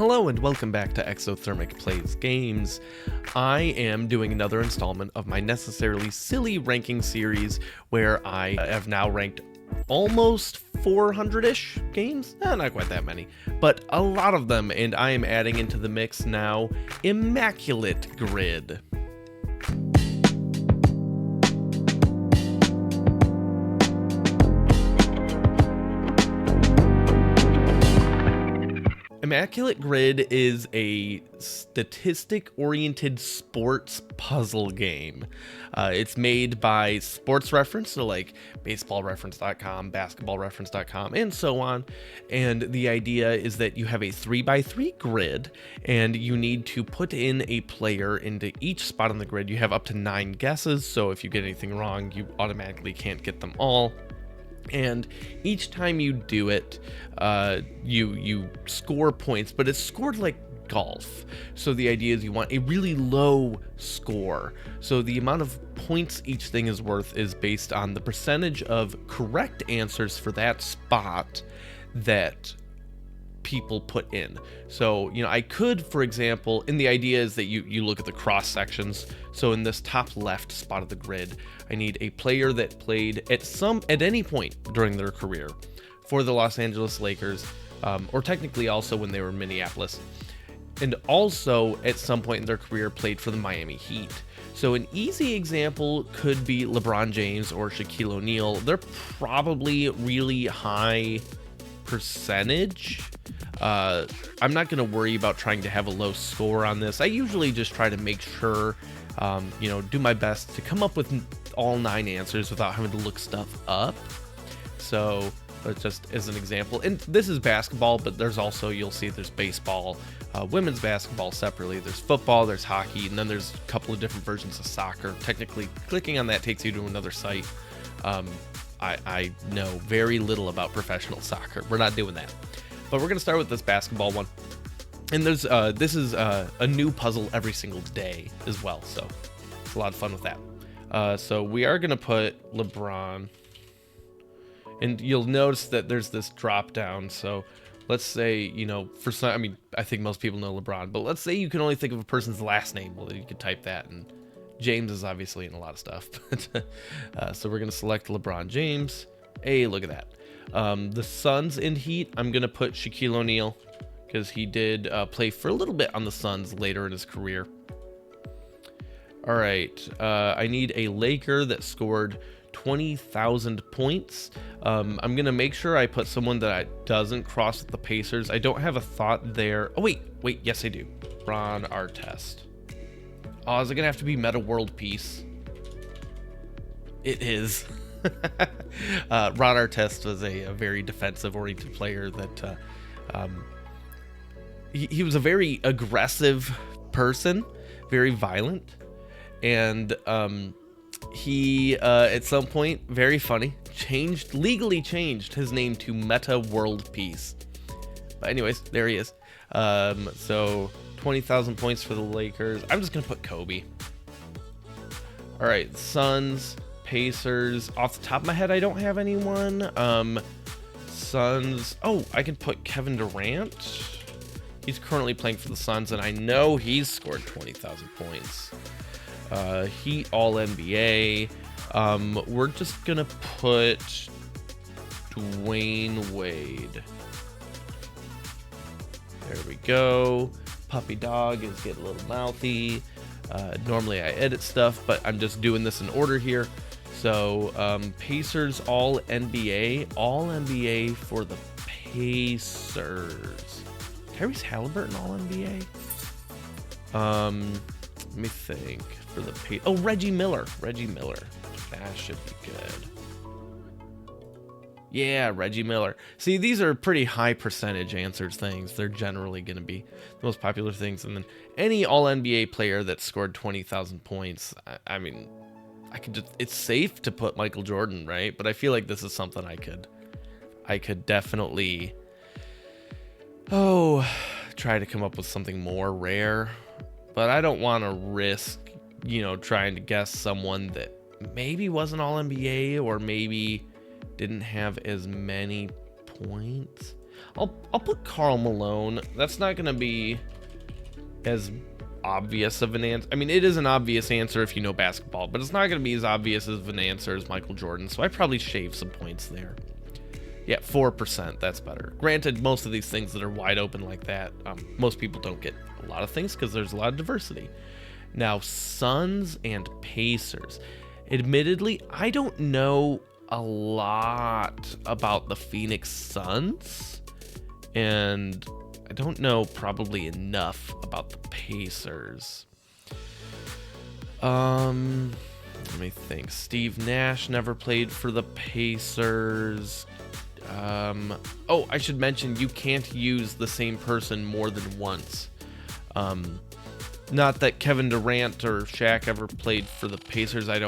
Hello and welcome back to Exothermic Plays Games. I am doing another installment of my necessarily silly ranking series where I have now ranked almost 400-ish games? Not quite that many, but a lot of them, and I am adding into the mix now Immaculate Grid. Immaculate Grid is a statistic-oriented sports puzzle game. It's made by Sports Reference, so like baseballreference.com, basketballreference.com, and so on. And the idea is that you have a 3x3 grid, and you need to put in a player into each spot on the grid. You have up to 9 guesses, so if you get anything wrong, you automatically can't get them all. And each time you do it, you score points, but it's scored like golf. So the idea is you want a really low score. So the amount of points each thing is worth is based on the percentage of correct answers for that spot that people put in. So, I could, for example, and the idea is that you look at the cross sections. So in this top left spot of the grid, I need a player that played at any point during their career for the Los Angeles Lakers, or technically also when they were in Minneapolis, and also at some point in their career played for the Miami Heat. So an easy example could be LeBron James or Shaquille O'Neal. They're probably really high percentage. I'm not going to worry about trying to have a low score on this. I usually just try to make sure, do my best to come up with all 9 answers without having to look stuff up. So just as an example, and this is basketball, but there's also, you'll see there's baseball, women's basketball separately, there's football, there's hockey, and then there's a couple of different versions of soccer. Technically, clicking on that takes you to another site. I know very little about professional soccer. We're not doing that. But we're going to start with this basketball one. And this is a new puzzle every single day as well. So it's a lot of fun with that. So we are going to put LeBron. And you'll notice that there's this drop down. So let's say, for some, I think most people know LeBron. But let's say you can only think of a person's last name. Well, you could type that. And James is obviously in a lot of stuff. So we're going to select LeBron James. Hey, look at that. The Suns in Heat, I'm going to put Shaquille O'Neal because he did play for a little bit on the Suns later in his career. All right. I need a Laker that scored 20,000 points. I'm going to make sure I put someone that doesn't cross with the Pacers. I don't have a thought there. Oh, wait. Yes, I do. Ron Artest. Oh, is it going to have to be Meta World Peace? It is. Ron Artest was a very defensive-oriented player that he was a very aggressive person, very violent, and he at some point, very funny, legally changed his name to Meta World Peace. But anyways, there he is. So 20,000 points for the Lakers. I'm just gonna put Kobe. All right, Suns. Pacers. Off the top of my head, I don't have anyone. Suns. Oh, I can put Kevin Durant. He's currently playing for the Suns, and I know he's scored 20,000 points. Heat All-NBA. We're just gonna put Dwayne Wade. There we go. Puppy dog is getting a little mouthy. Normally I edit stuff, but I'm just doing this in order here. So, Pacers All-NBA for the Pacers. Tyrese Halliburton All-NBA? Let me think. For the Reggie Miller. That should be good. Yeah, Reggie Miller. See, these are pretty high percentage answers things. They're generally going to be the most popular things. And then any All-NBA player that scored 20,000 points, it's safe to put Michael Jordan, right? But I feel like this is something I could definitely try to come up with something more rare. But I don't want to risk, trying to guess someone that maybe wasn't all NBA or maybe didn't have as many points. I'll put Karl Malone. That's not gonna be as obvious of an answer. I mean, it is an obvious answer if you know basketball, but it's not gonna be as obvious of an answer as Michael Jordan. So I probably shave some points there. Yeah, 4%. That's better. Granted, most of these things that are wide open like that, most people don't get a lot of things because there's a lot of diversity. Now, Suns and Pacers. Admittedly, I don't know a lot about the Phoenix Suns, and I don't know probably enough about the Pacers. Let me think. Steve Nash never played for the Pacers. Oh, I should mention you can't use the same person more than once. Not that Kevin Durant or Shaq ever played for the Pacers. I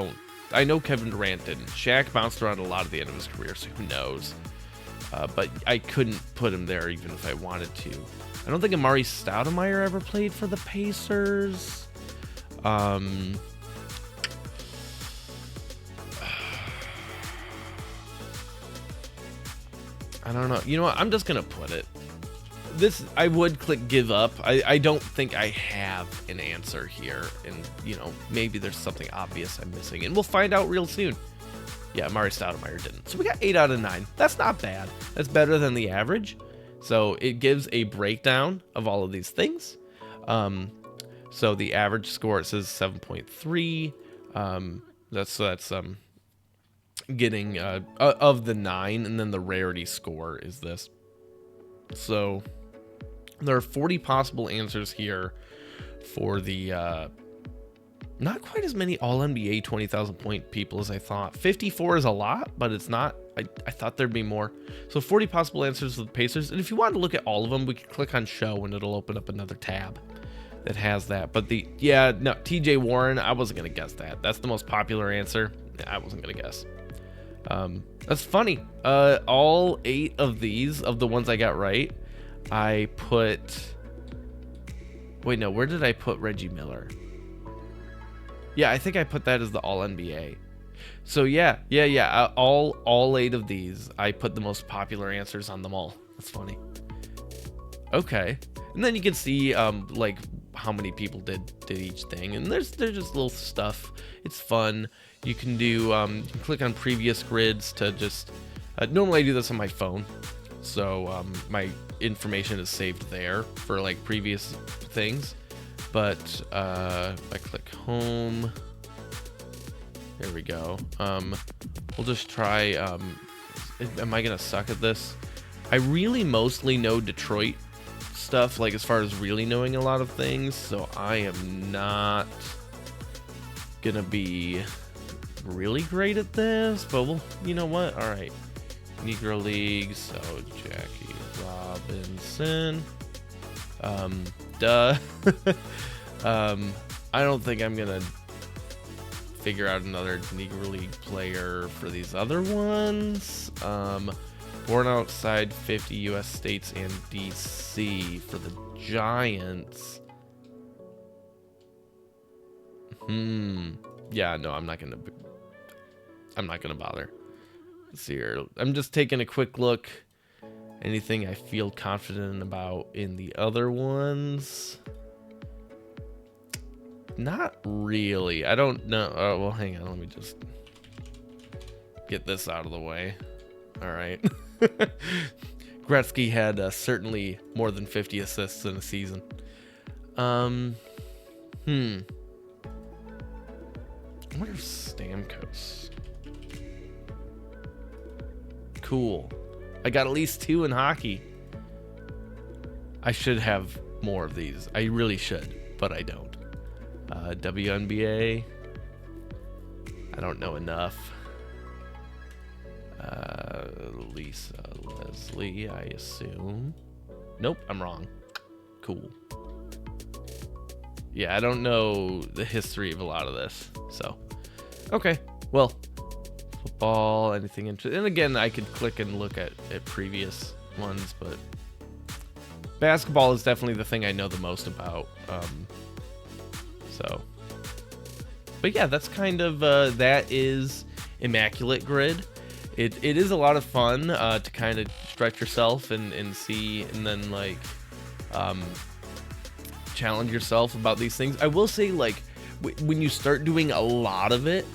know Kevin Durant didn't. Shaq bounced around a lot at the end of his career, so who knows? But I couldn't put him there even if I wanted to. I don't think Amari Stoudemire ever played for the Pacers. I don't know. You know what? I'm just going to put it. I would click give up. I don't think I have an answer here. And, you know, maybe there's something obvious I'm missing. And we'll find out real soon. Yeah, Amari Stoudemire didn't. So we got 8 out of 9. That's not bad. That's better than the average. So it gives a breakdown of all of these things. So the average score, it says 7.3. That's getting of the 9, and then the rarity score is this. So there are 40 possible answers here for the not quite as many all-NBA 20,000 point people as I thought. 54 is a lot, but it's not. I thought there'd be more. So 40 possible answers for the Pacers. And if you wanted to look at all of them, we could click on show and it'll open up another tab that has that. But TJ Warren, I wasn't going to guess that. That's the most popular answer. I wasn't going to guess. That's funny. All 8 of these, of the ones I got right, I put... Wait, no, where did I put Reggie Miller? Yeah, I think I put that as the All-NBA. So yeah. All 8 of these, I put the most popular answers on them all. That's funny. Okay. And then you can see, like, how many people did each thing. And there's just little stuff. It's fun. You can do, you can click on previous grids to just, normally I do this on my phone. So my information is saved there for like previous things. But if I click home, there we go. We'll just try, am I gonna suck at this? I really mostly know Detroit stuff, like as far as really knowing a lot of things. So I am not gonna be really great at this, but well, you know what? All right, Negro League. So Jackie Robinson. Duh. I don't think I'm gonna figure out another Negro League player for these other ones. Born outside 50 U.S. states and D.C. for the Giants. Yeah, no, I'm not gonna bother. Let's see here. I'm just taking a quick look. Anything I feel confident about in the other ones? Not really. I don't know. Oh, well, hang on. Let me just get this out of the way. All right. Gretzky had certainly more than 50 assists in a season. I wonder if Stamkos. Cool. I got at least 2 in hockey. I should have more of these. I really should, but I don't. WNBA. I don't know enough. Lisa Leslie, I assume. Nope, I'm wrong. Cool. Yeah, I don't know the history of a lot of this. So, okay. Well, football, anything interesting. And again, I could click and look at previous ones, but basketball is definitely the thing I know the most about. So, but yeah, that's kind of, that is Immaculate Grid. it is a lot of fun to kind of stretch yourself and see, and then like challenge yourself about these things. I will say, like, when you start doing a lot of it,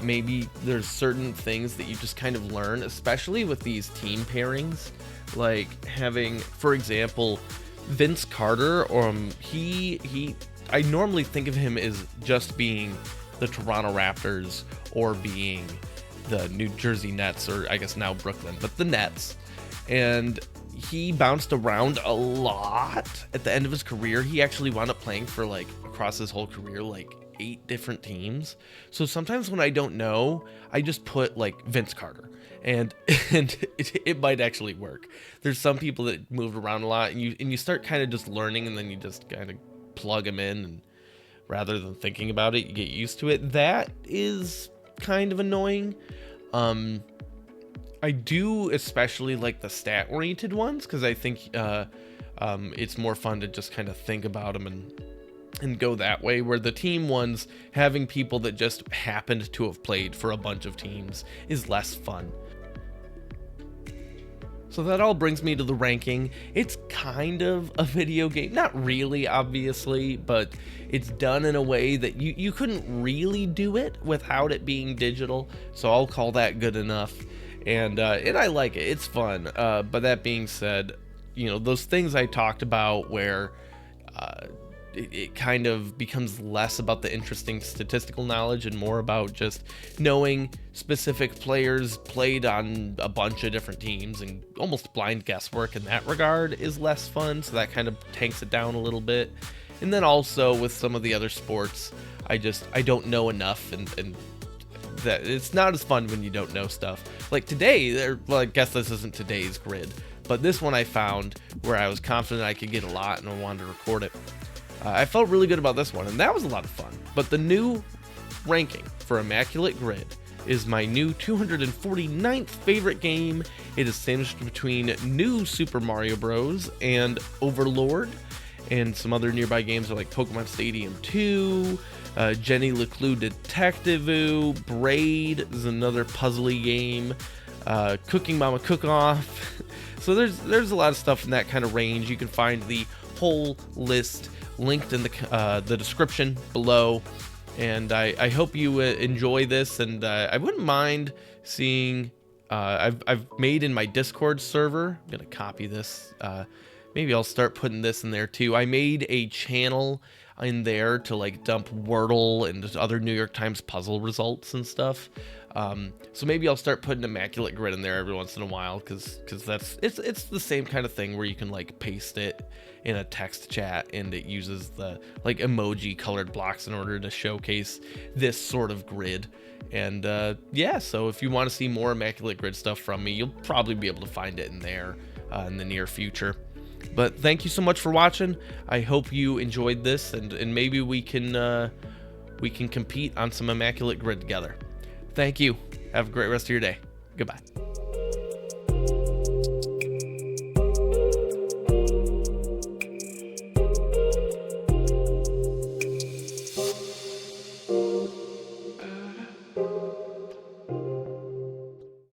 maybe there's certain things that you just kind of learn, especially with these team pairings, like having, for example, Vince Carter. I normally think of him as just being the Toronto Raptors or being the New Jersey Nets, or I guess now Brooklyn, but the Nets. And he bounced around a lot at the end of his career. He actually wound up playing for, like, across his whole career, like 8 different teams. So sometimes when I don't know, I just put like Vince Carter, and it might actually work. There's some people that moved around a lot, and you start kind of just learning, and then you just kind of plug them in, and rather than thinking about it, you get used to it. That is kind of annoying. I do especially like the stat oriented ones, because I think it's more fun to just kind of think about them and go that way, where the team ones, having people that just happened to have played for a bunch of teams, is less fun. So that all brings me to the ranking. It's kind of a video game, not really, obviously, but it's done in a way that you couldn't really do it without it being digital, so I'll call that good enough. And I like it, it's fun. But that being said, you know, those things I talked about where it kind of becomes less about the interesting statistical knowledge and more about just knowing specific players played on a bunch of different teams, and almost blind guesswork in that regard is less fun, so that kind of tanks it down a little bit. And then also with some of the other sports, I don't know enough, and that it's not as fun when you don't know stuff. Like today, well, I guess this isn't today's grid, but this one I found where I was confident I could get a lot and I wanted to record it. I felt really good about this one, and that was a lot of fun. But the new ranking for Immaculate Grid is my new 249th favorite game. It is sandwiched between New Super Mario Bros. And Overlord, and some other nearby games are like Pokemon Stadium 2, Jenny LeClue Detective-oo, Braid is another puzzly game, Cooking Mama Cook-Off. So there's a lot of stuff in that kind of range. You can find the whole list linked in the description below, and I hope you enjoy this, and I wouldn't mind seeing I've made in my Discord server. I'm gonna copy this, maybe I'll start putting this in there too. I made a channel in there to like dump Wordle and just other New York Times puzzle results and stuff. So maybe I'll start putting Immaculate Grid in there every once in a while, because it's the same kind of thing where you can like paste it in a text chat, and it uses the like emoji colored blocks in order to showcase this sort of grid. And yeah, so if you want to see more Immaculate Grid stuff from me, you'll probably be able to find it in there in the near future. But thank you so much for watching. I hope you enjoyed this, and maybe we can compete on some Immaculate Grid together. Thank you. Have a great rest of your day. Goodbye.